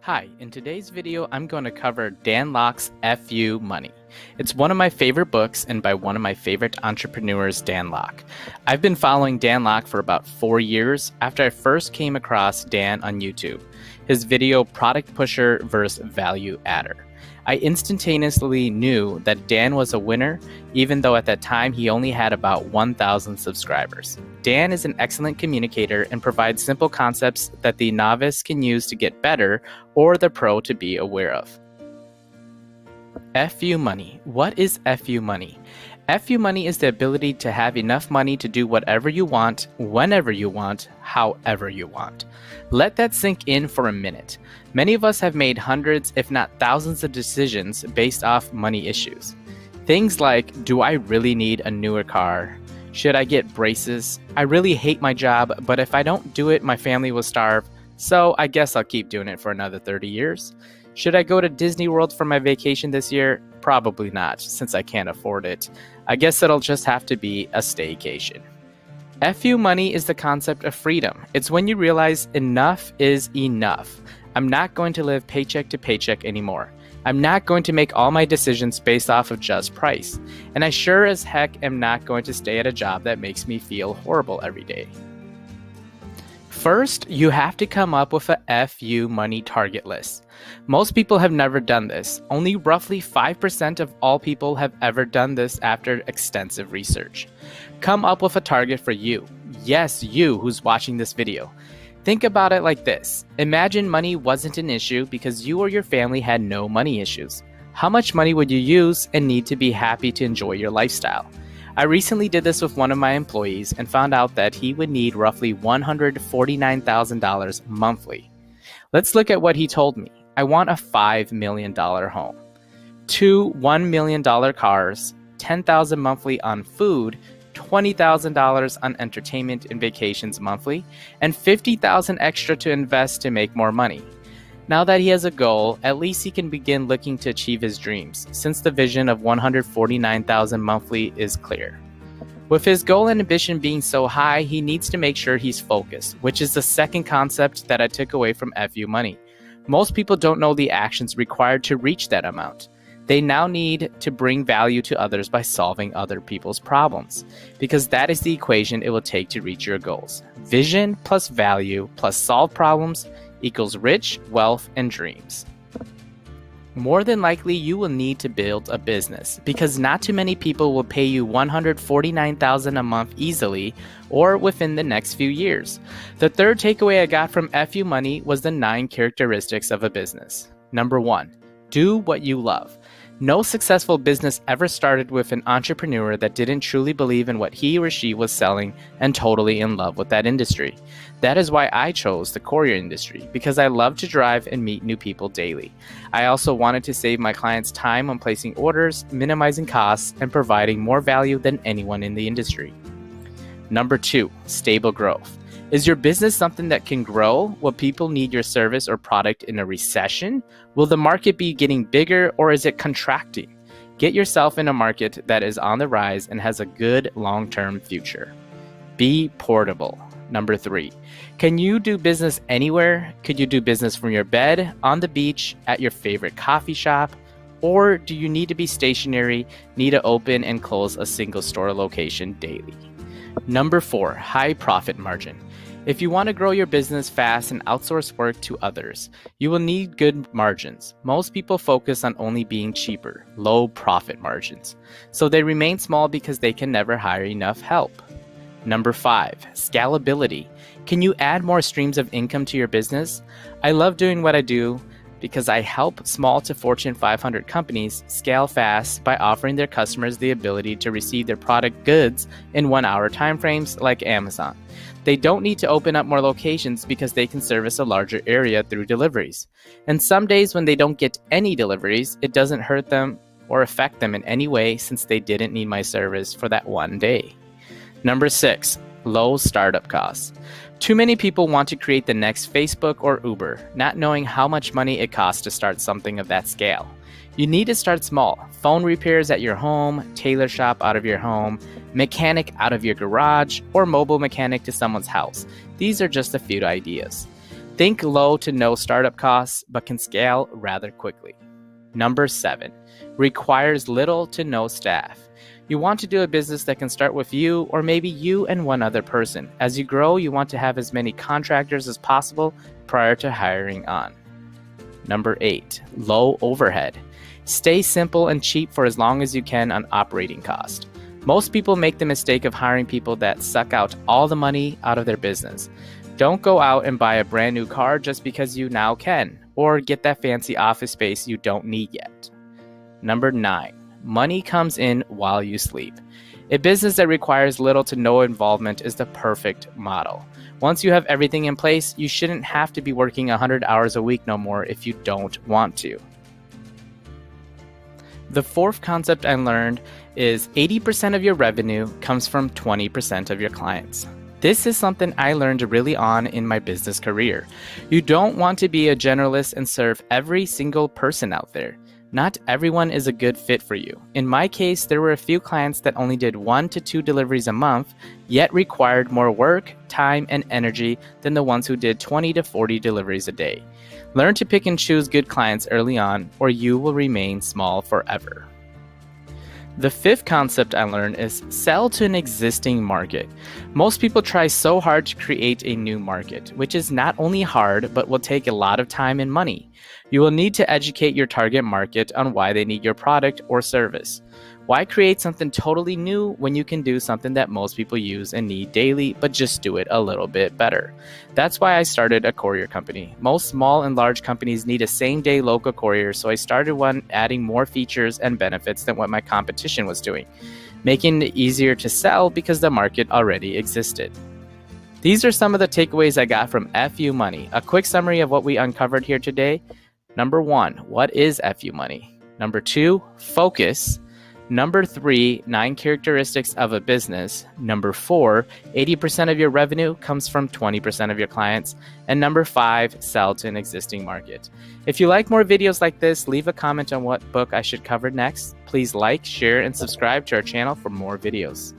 Hi, in today's video, I'm going to cover Dan Lok's FU Money. It's one of my favorite books and by one of my favorite entrepreneurs, Dan Lok. I've been following Dan Lok for about 4 years after I first came across Dan on YouTube, his video Product Pusher vs. Value Adder. I instantaneously knew that Dan was a winner, even though at that time he only had about 1,000 subscribers. Dan is an excellent communicator and provides simple concepts that the novice can use to get better or the pro to be aware of. FU Money. What is FU Money? FU Money is the ability to have enough money to do whatever you want, whenever you want, however you want. Let that sink in for a minute. Many of us have made hundreds, if not thousands of decisions based off money issues. Things like, do I really need a newer car? Should I get braces? I really hate my job, but if I don't do it, my family will starve, so I guess I'll keep doing it for another 30 years. Should I go to Disney World for my vacation this year? Probably not, since I can't afford it. I guess it'll just have to be a staycation. FU Money is the concept of freedom. It's when you realize enough is enough. I'm not going to live paycheck to paycheck anymore. I'm not going to make all my decisions based off of just price. And I sure as heck am not going to stay at a job that makes me feel horrible every day. First, you have to come up with a FU Money target list. Most people have never done this. Only roughly 5% of all people have ever done this after extensive research. Come up with a target for you. Yes, you who's watching this video. Think about it like this. Imagine money wasn't an issue because you or your family had no money issues. How much money would you use and need to be happy to enjoy your lifestyle? I recently did this with one of my employees and found out that he would need roughly $149,000 monthly. Let's look at what he told me. I want a $5 million home, 2 $1 million cars, $10,000 monthly on food, $20,000 on entertainment and vacations monthly, and $50,000 extra to invest to make more money. Now that he has a goal, at least he can begin looking to achieve his dreams, since the vision of $149,000 monthly is clear. With his goal and ambition being so high, he needs to make sure he's focused, which is the second concept that I took away from FU Money. Most people don't know the actions required to reach that amount. They now need to bring value to others by solving other people's problems, because that is the equation it will take to reach your goals. Vision plus value plus solve problems equals rich, wealth, and dreams. More than likely, you will need to build a business because not too many people will pay you $149,000 a month easily or within the next few years. The third takeaway I got from FU Money was the 9 characteristics of a business. Number 1, do what you love. No successful business ever started with an entrepreneur that didn't truly believe in what he or she was selling and totally in love with that industry. That is why I chose the courier industry, because I love to drive and meet new people daily. I also wanted to save my clients time on placing orders, minimizing costs, and providing more value than anyone in the industry. Number 2, stable growth. Is your business something that can grow? Will people need your service or product in a recession? Will the market be getting bigger or is it contracting? Get yourself in a market that is on the rise and has a good long-term future. Be portable. Number 3, can you do business anywhere? Could you do business from your bed, on the beach, at your favorite coffee shop? Or do you need to be stationary, need to open and close a single store location daily? Number 4, high profit margin. If you want to grow your business fast and outsource work to others, you will need good margins. Most people focus on only being cheaper, low profit margins. So they remain small because they can never hire enough help. Number 5, scalability. Can you add more streams of income to your business? I love doing what I do because I help small to Fortune 500 companies scale fast by offering their customers the ability to receive their product goods in 1-hour timeframes like Amazon. They don't need to open up more locations because they can service a larger area through deliveries. And some days when they don't get any deliveries, it doesn't hurt them or affect them in any way since they didn't need my service for that one day. Number 6, low startup costs. Too many people want to create the next Facebook or Uber, not knowing how much money it costs to start something of that scale. You need to start small. Phone repairs at your home, tailor shop out of your home, mechanic out of your garage, or mobile mechanic to someone's house. These are just a few ideas. Think low to no startup costs, but can scale rather quickly. Number 7, requires little to no staff. You want to do a business that can start with you or maybe you and one other person. As you grow, you want to have as many contractors as possible prior to hiring on. Number 8, low overhead. Stay simple and cheap for as long as you can on operating cost. Most people make the mistake of hiring people that suck out all the money out of their business. Don't go out and buy a brand new car just because you now can, or get that fancy office space you don't need yet. Number 9, money comes in while you sleep. A business that requires little to no involvement is the perfect model. Once you have everything in place, you shouldn't have to be working 100 hours a week no more if you don't want to. The fourth concept I learned is 80% of your revenue comes from 20% of your clients. This is something I learned really on in my business career. You don't want to be a generalist and serve every single person out there. Not everyone is a good fit for you. In my case, there were a few clients that only did 1 to 2 deliveries a month, yet required more work, time, and energy than the ones who did 20 to 40 deliveries a day. Learn to pick and choose good clients early on, or you will remain small forever. The fifth concept I learned is sell to an existing market. Most people try so hard to create a new market, which is not only hard, but will take a lot of time and money. You will need to educate your target market on why they need your product or service. Why create something totally new when you can do something that most people use and need daily, but just do it a little bit better? That's why I started a courier company. Most small and large companies need a same-day local courier, so I started one adding more features and benefits than what my competition was doing, making it easier to sell because the market already existed. These are some of the takeaways I got from FU Money. A quick summary of what we uncovered here today. Number 1, what is FU Money? Number 2, focus. Number 3, 9 characteristics of a business. Number 4, 80% of your revenue comes from 20% of your clients. And number 5, sell to an existing market. If you like more videos like this, leave a comment on what book I should cover next. Please like, share, and subscribe to our channel for more videos.